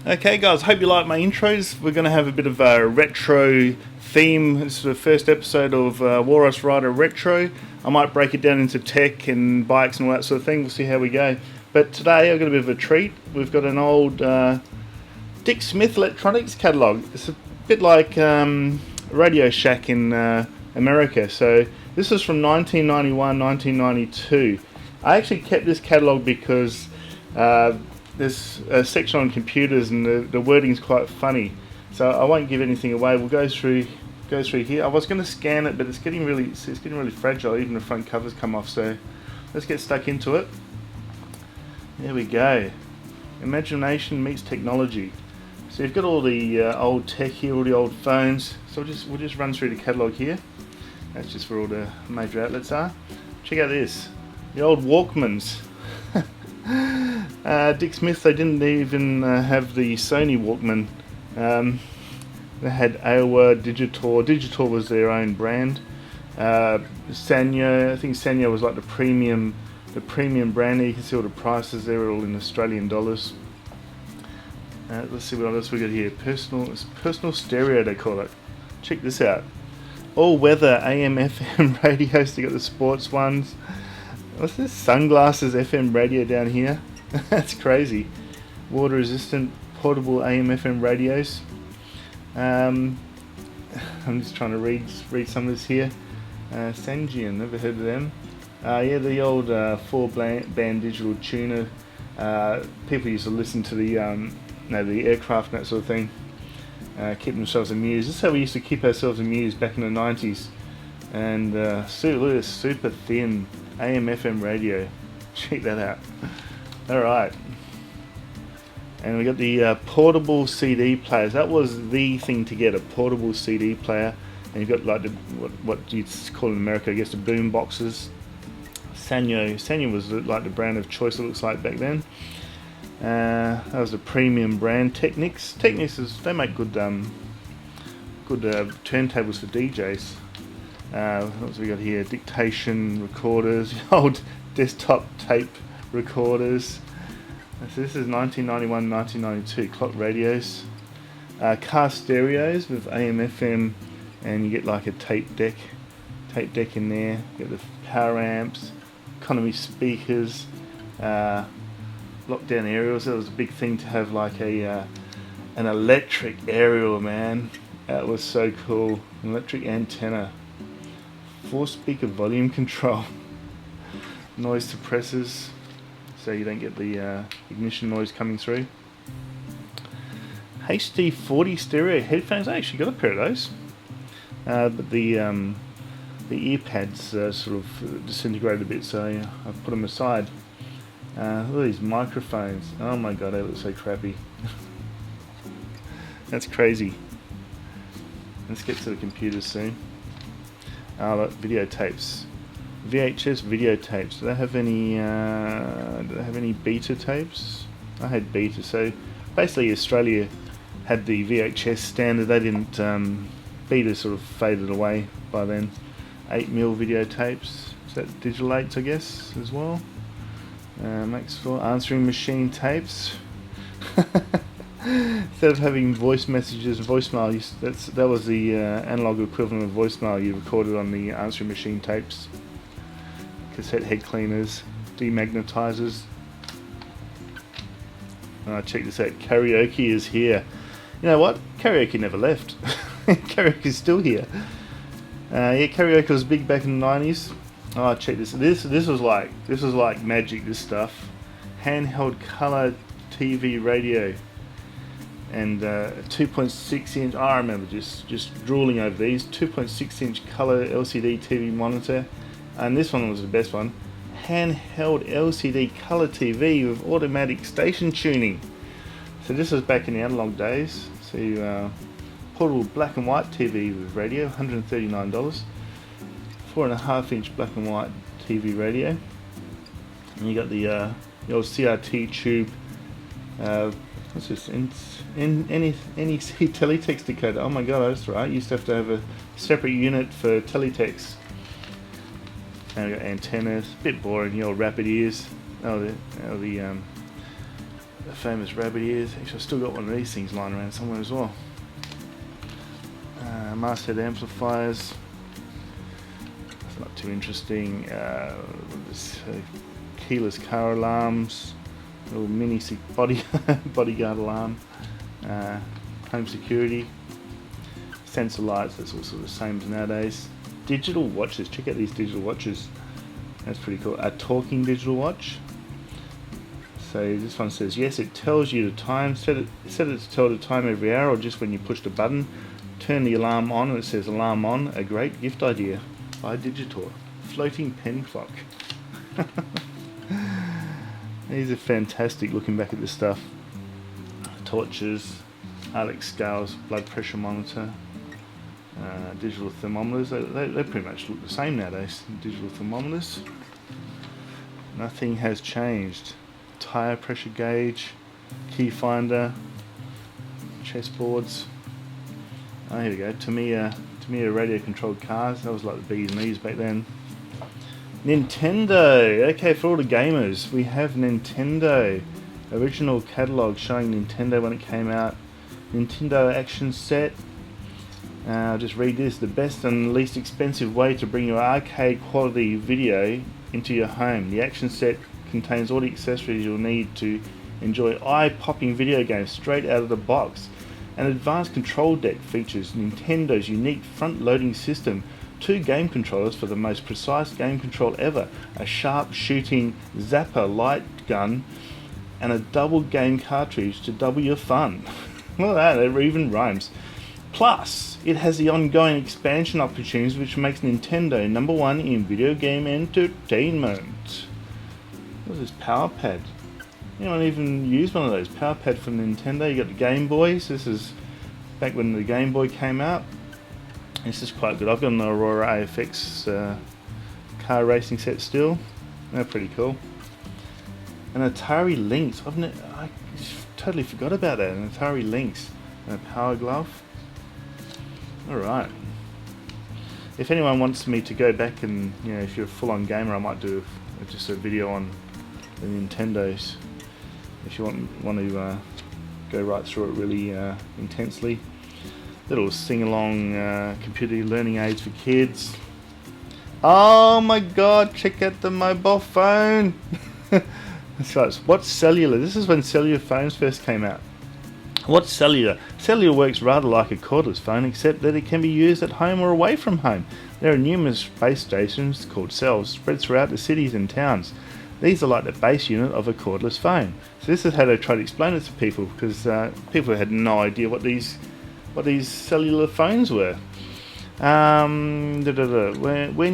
Okay guys, hope you like my intros. We're going to have a bit of a retro theme. This is the first episode of Walrus Rider Retro. I might break it down into tech and bikes and all that sort of thing. We'll see how we go. But today I've got a bit of a treat. We've got an old Dick Smith Electronics catalogue. It's a bit like Radio Shack in America. So this is from 1991, 1992. I actually kept this catalogue because there's a section on computers and the wording's quite funny, so I won't give anything away. We'll go through here. I was going to scan it, but it's getting really fragile. Even the front covers come off. So let's get stuck into it. There we go. Imagination meets technology. So you've got all the old tech here, all the old phones. So we'll just run through the catalogue here. That's just where all the major outlets are. Check out this. The old Walkmans. Dick Smith, they didn't even have the Sony Walkman. They had AOA, Digital. Digital was their own brand. Sanyo, I think Sanyo was like the premium brand. You can see all the prices there, all in Australian dollars. Let's see what else we got here. Personal stereo, they call it. Check this out. All weather AM FM radios. They got the sports ones. What's this? Sunglasses FM radio down here. That's crazy. Water resistant portable AM FM radios. I'm just trying to read some of this here. Sanjian, never heard of them. Yeah, the old 4-band digital tuner. People used to listen to the aircraft and that sort of thing. Keep themselves amused. This is how we used to keep ourselves amused back in the 90s. And look at this super thin AM FM radio. Check that out. Alright. And we got the portable CD players. That was the thing to get, a portable CD player. And you've got like what you'd call in America, I guess, the boom boxes. Sanyo was like the brand of choice, it looks like, back then. That was the premium brand. Technics they make good turntables for DJs. What else we got here? Dictation recorders, old desktop tape recorders. So this is 1991, 1992. Clock radios, car stereos with AM, FM, and you get like a tape deck in there. You get the power amps, economy speakers, lockdown aerials. That was a big thing to have, like an electric aerial, man. That was so cool. An electric antenna. 4-speaker volume control, noise suppressors, so you don't get the ignition noise coming through. HD40 stereo headphones. I actually got a pair of those, but the ear pads sort of disintegrated a bit, so I've put them aside. Look at these microphones. Oh my god, they look so crappy. That's crazy. Let's get to the computers soon. Look, videotapes, VHS videotapes. Do they have any beta tapes? I had beta. So basically, Australia had the VHS standard. They didn't. Beta sort of faded away by then. 8mm videotapes. Is that digital 8s, I guess, as well? Max for answering machine tapes. Instead of having voice messages, voicemail, that was the analog equivalent of voicemail you recorded on the answering machine tapes. Cassette head cleaners, demagnetizers. Check this out, karaoke is here. You know what? Karaoke never left. Karaoke is still here. Yeah, karaoke was big back in the 90s. Oh, check this. This was like magic. This stuff. Handheld color TV radio. And 2.6 inch, I remember just drooling over these, 2.6 inch color LCD TV monitor, and this one was the best one, handheld LCD color TV with automatic station tuning. So this was back in the analog days. So portable black and white TV with radio, $139, 4.5 inch black and white TV radio, and you got the old CRT tube. What's this? NEC teletext decoder. Oh my god, that's right. You used to have a separate unit for teletext. And we got antennas. A bit boring. The old rapid ears. The The famous rabbit ears. Actually, I've still got one of these things lying around somewhere as well. Masthead amplifiers. It's not too interesting. Keyless car alarms. Little mini bodyguard alarm. Home security. Sensor lights. That's also the same as nowadays. Digital watches. Check out these digital watches. That's pretty cool. A talking digital watch. So this one says yes, it tells you the time. Set it to tell the time every hour, or just when you push the button. Turn the alarm on, and it says alarm on. A great gift idea by Digitor. Floating pen clock. These are fantastic. Looking back at this stuff. Torches, Alex scales, blood pressure monitor. Digital thermometers. They pretty much look the same nowadays. Digital thermometers. Nothing has changed. Tire pressure gauge, key finder, chessboards. Oh, here we go. Tamiya radio controlled cars. That was like the B's and E's back then. Nintendo. Okay, for all the gamers, we have Nintendo. Original catalogue showing Nintendo when it came out. Nintendo action set. I'll just read this. The best and least expensive way to bring your arcade quality video into your home. The action set contains all the accessories you'll need to enjoy eye-popping video games straight out of the box. An advanced control deck features Nintendo's unique front-loading system, 2 game controllers for the most precise game control ever, a sharp-shooting Zapper light gun, and a double game cartridge to double your fun. Look at that, it even rhymes. Plus, it has the ongoing expansion opportunities which makes Nintendo #1 in video game entertainment. What's this power pad? Anyone even use one of those? Power pad from Nintendo. You got the Game Boys. This is back when the Game Boy came out. This is quite good. I've got an Aurora AFX car racing set still. They're pretty cool. An Atari Lynx. I totally forgot about that. An Atari Lynx. And a power glove. Alright. If anyone wants me to go back and, if you're a full-on gamer, I might do just a video on the Nintendos. If you want to go right through it really intensely. Little sing-along computer learning aids for kids. Oh my god, check out the mobile phone! That's right, what's cellular? This is when cellular phones first came out. What's cellular? Cellular works rather like a cordless phone, except that it can be used at home or away from home. There are numerous base stations called cells spread throughout the cities and towns. These are like the base unit of a cordless phone. So this is how they try to explain it to people, because people had no idea what these cellular phones were. When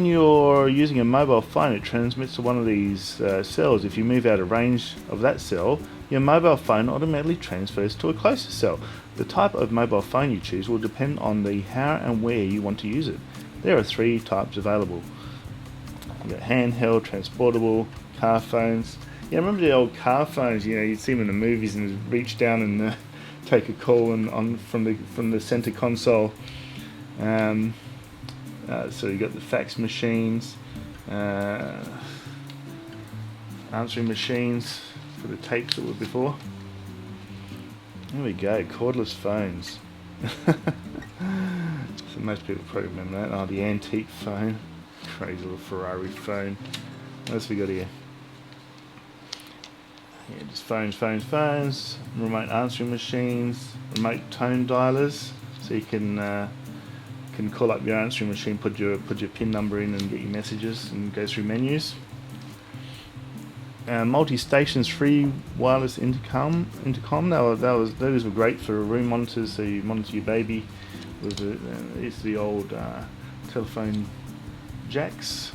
you're using a mobile phone, it transmits to one of these cells. If you move out of range of that cell, your mobile phone automatically transfers to a closer cell. The type of mobile phone you choose will depend on the how and where you want to use it. There are 3 types available. You've got handheld, transportable, car phones. Yeah, remember the old car phones? You'd see them in the movies and reach down and take a call from the center console. So you got the fax machines, answering machines for the tapes that were before. There we go, cordless phones. So most people probably remember that. Oh, the antique phone, crazy little Ferrari phone. What else we got here? Yeah, just phones, remote answering machines, remote tone dialers, so you can call up your answering machine, put your PIN number in and get your messages and go through menus. Multi-stations free wireless intercom. Those were great for room monitors, so you monitor your baby with it's the old telephone jacks.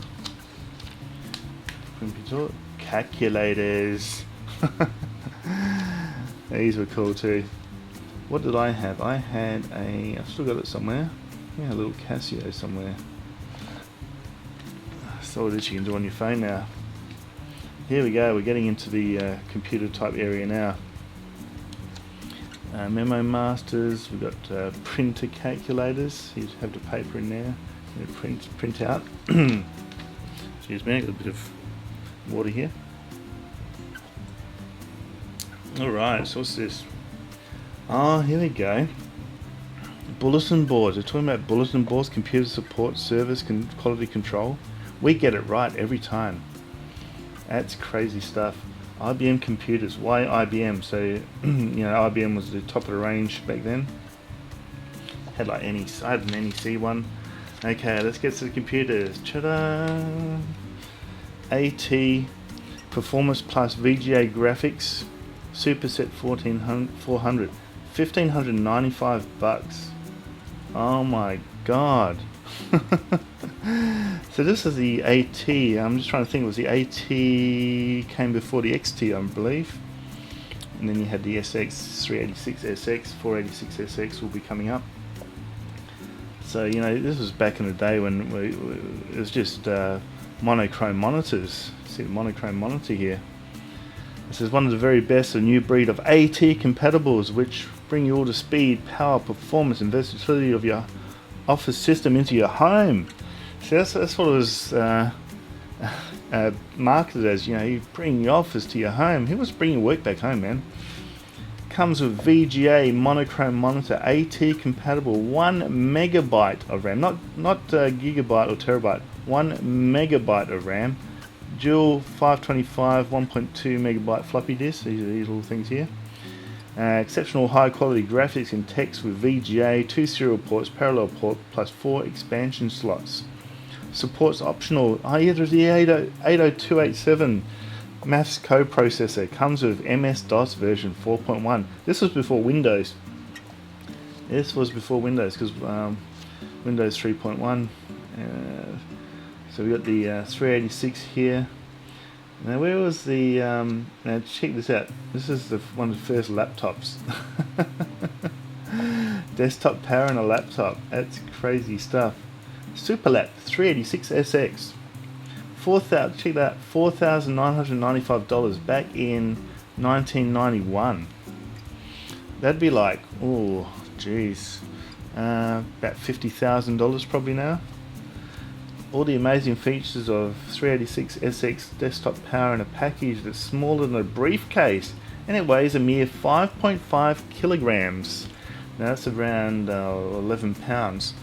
Calculators. These were cool too. What did I have? I've still got it somewhere. Yeah, a little Casio somewhere. So this you can do on your phone now. Here we go, we're getting into the computer type area now. Memo masters, we've got printer calculators. You have the paper in there, print out. Excuse me, a bit of water here. Alright, so what's this? Oh, here we go. Bulletin boards. We're talking about bulletin boards, computer support, service, quality control. We get it right every time. That's crazy stuff. IBM computers. Why IBM? So, you know, IBM was the top of the range back then. Had like I had an NEC one. Okay, let's get to the computers. Ta-da! AT Performance Plus VGA Graphics Superset 400. $1,595. Oh my god. So this is the AT. I'm just trying to think, was the AT came before the XT, I believe. And then you had the SX, 386SX, 486SX will be coming up. So, you know, this was back in the day when it was just monochrome monitors. See the monochrome monitor here. This is one of the very best, a new breed of AT compatibles which bring you all the speed, power, performance and versatility of your office system into your home. So that's what it was marketed as. You know, you bring your office to your home. Who wants to bring your work back home, man? Comes with VGA monochrome monitor, AT compatible, 1 megabyte of RAM, not gigabyte or terabyte, 1 megabyte of RAM, dual 525 1.2 megabyte floppy disk. These are these little things here. Exceptional high quality graphics and text with VGA, 2 serial ports, parallel port plus 4 expansion slots. Supports optional. Oh yeah, there's the 80287 maths coprocessor. Comes with MS-DOS version 4.1. This was before Windows. This was before Windows because Windows 3.1. So we got the 386 here. Now where was the? Now check this out. This is one of the first laptops. Desktop power in a laptop. That's crazy stuff. Superlap 386SX. Check that, $4,995 back in 1991. That'd be like, oh, geez, about $50,000 probably now. All the amazing features of 386SX desktop power in a package that's smaller than a briefcase, and it weighs a mere 5.5 kilograms. Now that's around 11 pounds.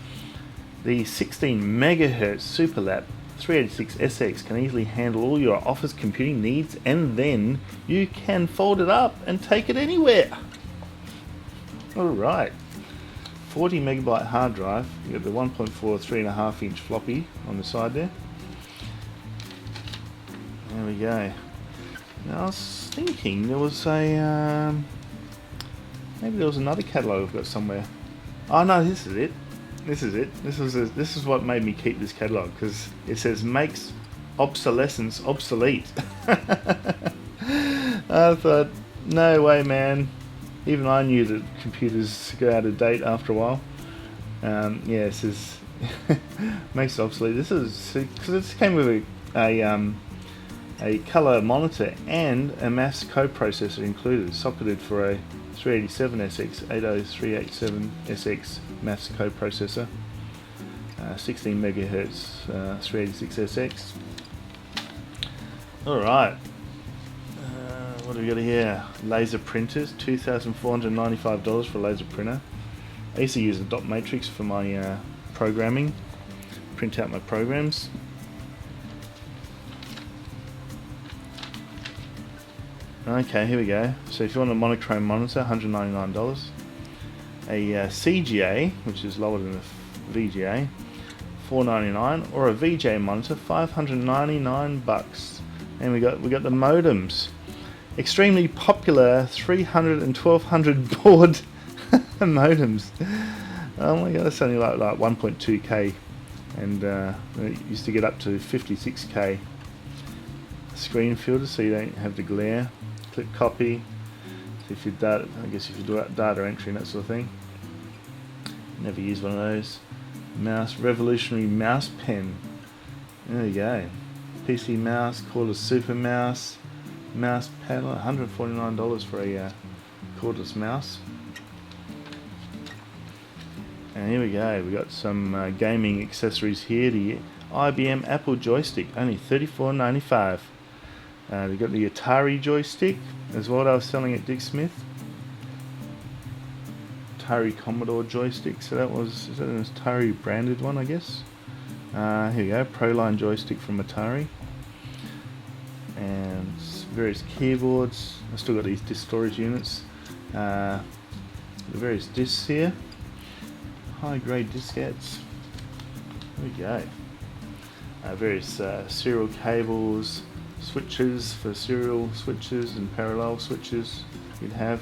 The 16 megahertz Superlap 386SX can easily handle all your office computing needs, and then you can fold it up and take it anywhere. Alright, 40 megabyte hard drive. You got the 1.4 3.5 inch floppy on the side there. There we go. Now I was thinking there was a maybe there was another catalogue I've got somewhere. Oh no, this is it. This is it. This is what made me keep this catalogue, because it says makes obsolescence obsolete. I thought, no way, man. Even I knew that computers go out of date after a while. Yeah, it says makes it obsolete. This is because this came with a color monitor and a maths coprocessor included, socketed for a 387SX 80387SX maths coprocessor, 16 megahertz 386SX. All right. What do we got here? Laser printers, $2,495 for a laser printer. I used to use a dot matrix for my programming, print out my programs. Okay, here we go. So if you want a monochrome monitor, $199. A CGA, which is lower than a VGA, $499, or a VGA monitor, $599. And we got the modems. Extremely popular 300 and 1200 baud modems. Oh my god, that's only like 1.2k, and it used to get up to 56k. Screen filter, so you don't have the glare. Click copy. So if you data, I guess if you do data entry and that sort of thing. Never used one of those. Mouse, revolutionary mouse pen. There you go. PC mouse, called a super mouse. Mouse paddle, $149 for a cordless mouse. And here we go, we got some gaming accessories here. The IBM Apple joystick, only $34.95. We've got the Atari joystick, as well. I was selling at Dick Smith. Atari Commodore joystick, so that was, is that an Atari branded one, I guess? Here we go, Proline joystick from Atari. And various keyboards. I've still got these disk storage units. The various discs here. High grade diskettes. There we go. Various serial cables, switches for serial switches and parallel switches you'd have.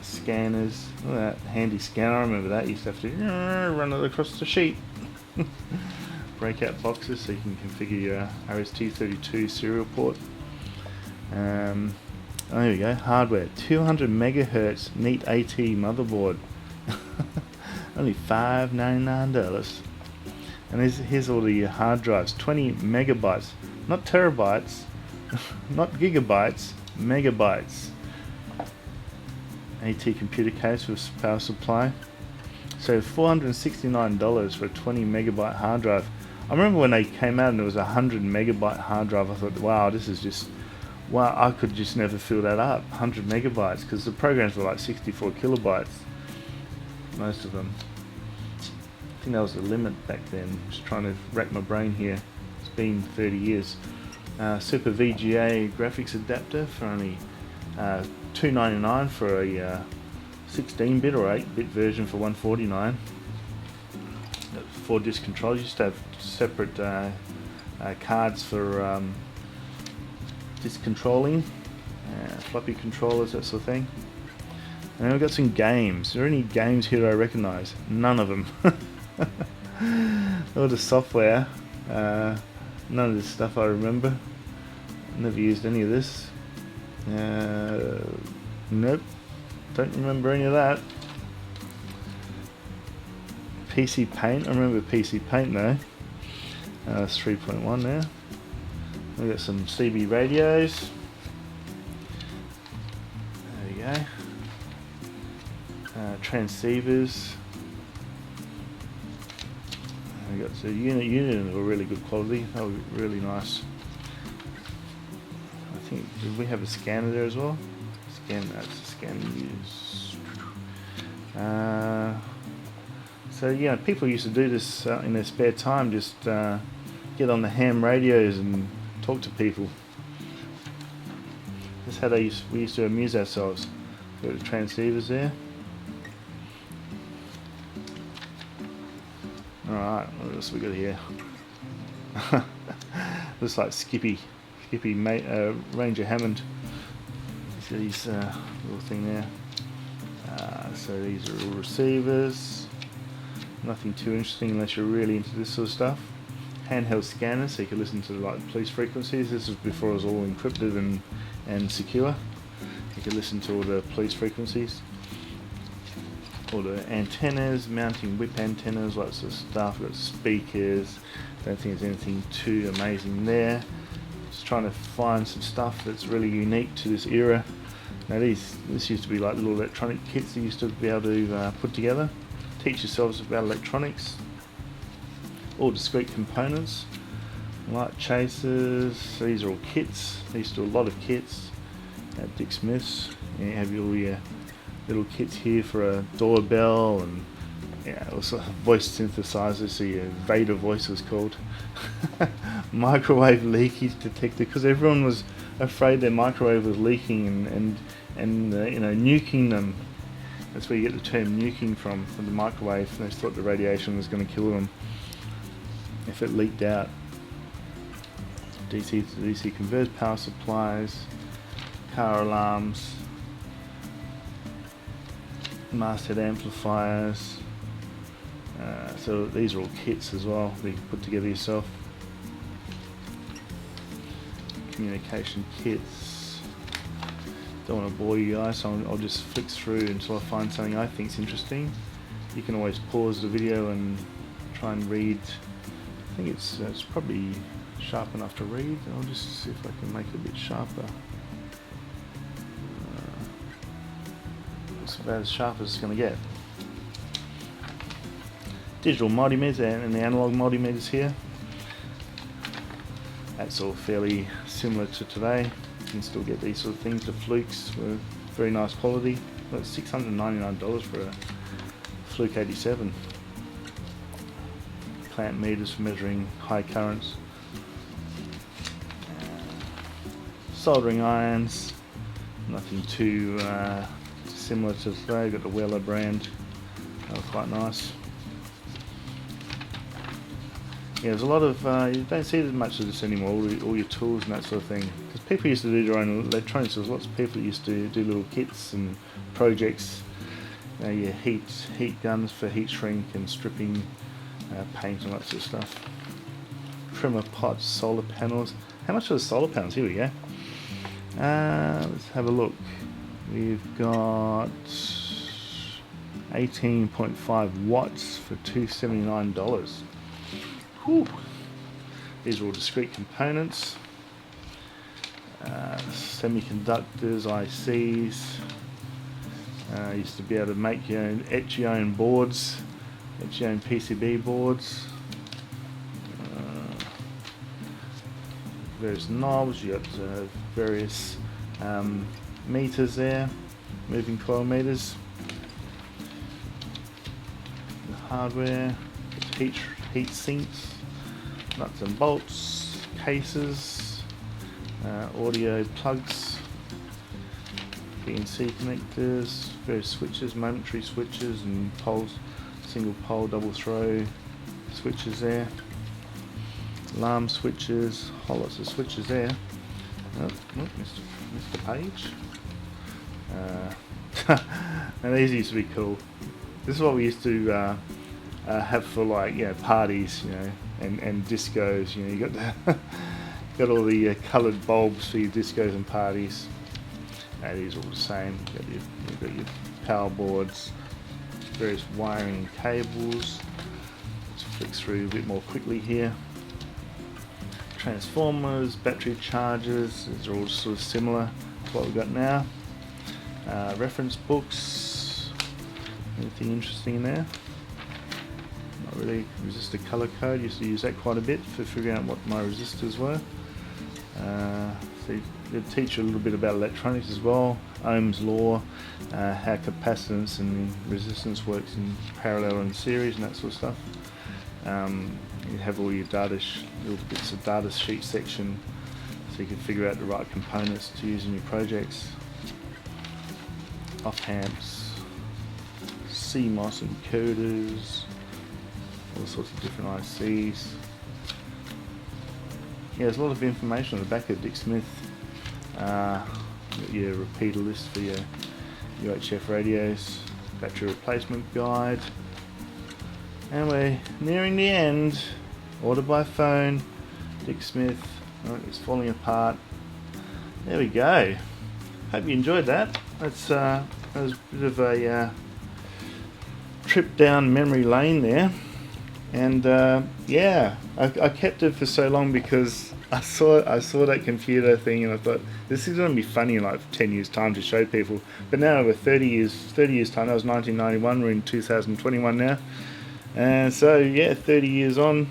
Scanners. Look at that handy scanner. I remember that. You used to have to run it across the sheet. Breakout boxes so you can configure your RST32 serial port. Oh, there we go. Hardware. 200 megahertz neat AT motherboard. Only $5.99. And here's all the hard drives. 20 megabytes. Not terabytes. Not gigabytes. Megabytes. AT computer case with power supply. So $469 for a 20 megabyte hard drive. I remember when they came out and it was a 100 megabyte hard drive. I thought, wow, this is just, wow, I could just never fill that up. 100 megabytes, because the programs were like 64 kilobytes, most of them. I think that was the limit back then. Just trying to rack my brain here. It's been 30 years. Super VGA graphics adapter for only $2.99 for a 16-bit or 8-bit version for $149. 4 disc controllers. Used to have separate cards for disc controlling, floppy controllers, that sort of thing. And then we've got some games. Are there any games here that I recognise? None of them. All the software. None of this stuff I remember. Never used any of this. Nope. Don't remember any of that. PC Paint. I remember PC Paint though. It's 3.1 now. We've got some CB radios. There we go. Transceivers. We got the unit of a really good quality. That was really nice. I think, did we have a scanner there as well? That's a scan use. So yeah, people used to do this in their spare time. Just get on the ham radios and talk to people. That's how we used to amuse ourselves. Got the transceivers there. Alright, what else we got here? Looks like Skippy Ranger Hammond. See these little thing there. So these are all receivers. Nothing too interesting unless you're really into this sort of stuff. Handheld scanners, so you can listen to like police frequencies. This was before it was all encrypted and secure. You could listen to all the police frequencies. All the antennas, mounting whip antennas, lots of stuff. We've got speakers. Don't think there's anything too amazing there. Just trying to find some stuff that's really unique to this era. Now this used to be like little electronic kits that you used to be able to put together. Teach yourselves about electronics. All discrete components. Light chasers. These are all kits. They used to do a lot of kits at Dick Smith's. You have all your little kits here for a doorbell and also voice synthesizers, so your Vader voice was called. Microwave leakage detector, because everyone was afraid their microwave was leaking and nuking them. That's where you get the term nuking from the microwave. They thought the radiation was going to kill them if it leaked out. DC to DC converters, power supplies, car alarms, masthead amplifiers. So these are all kits as well that you can put together yourself. Communication kits. Don't want to bore you guys, so I'll just flick through until I find something I think is interesting. You can always pause the video and try and read. I think it's probably sharp enough to read. I'll just see if I can make it a bit sharper. It's about as sharp as it's going to get. Digital multimeters and the analog multimeters here. That's all fairly similar to today. You can still get these sort of things. The flukes were very nice quality. That's $699 for a Fluke 87. Clamp meters for measuring high currents. Soldering irons, nothing too similar to today. Got the Weller brand, they were quite nice. Yeah, there's a lot of, you don't see as much of this anymore, all your tools and that sort of thing. Because people used to do their own electronics. There's lots of people that used to do little kits and projects. Your heat guns for heat shrink and stripping, paint and that sort of stuff. Trimmer pots, solar panels. How much are the solar panels? Here we go. Let's have a look. We've got 18.5 watts for $279. Whew. These are all discrete components. Semiconductors, ICs. Used to be able to make your own, etch your own boards, etch your own PCB boards. Various knobs, you got various meters there, moving coil meters. The hardware, heat sinks, nuts and bolts, cases, audio plugs, PNC connectors, various switches, momentary switches and poles, single pole, double throw switches there. Alarm switches, whole lots of switches there. Oh, Mr. Page. And these used to be cool. This is what we used to have for, like, parties, and discos. You got got all the coloured bulbs for your discos and parties. These are all the same. You've got your power boards, various wiring cables. Let's flick through a bit more quickly here. Transformers, battery chargers, these are all sort of similar to what we've got now. Reference books, anything interesting in there? Not really. Resistor color code, used to use that quite a bit for figuring out what my resistors were. So they'll teach you a little bit about electronics as well, Ohm's law, how capacitance and resistance works in parallel and series and that sort of stuff. You have all your little bits of data sheet section, so you can figure out the right components to use in your projects. Op amps, CMOS encoders, all sorts of different ICs. Yeah, there's a lot of information on the back of Dick Smith. Your repeater list for your UHF radios, battery replacement guide. And we're nearing the end. Order by phone, Dick Smith. Oh, it's falling apart. There we go. Hope you enjoyed that. That was a bit of a trip down memory lane there. And yeah, I kept it for so long because I saw that computer thing and I thought this is going to be funny in like 10 years time to show people. But now over 30 years time, that was 1991, we're in 2021 now. And so yeah, 30 years on,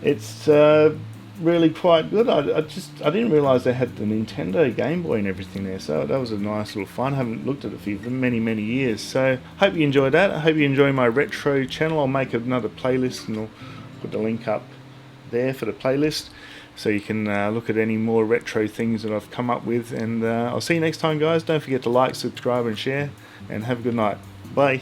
it's really quite good. I didn't realise they had the Nintendo Gameboy and everything there, so that was a nice little fun. I haven't looked at it for many years, so hope you enjoyed that. I hope you enjoy my retro channel. I'll make another playlist and I'll put the link up there for the playlist so you can look at any more retro things that I've come up with, and I'll see you next time, guys. Don't forget to like, subscribe and share, and have a good night. Bye.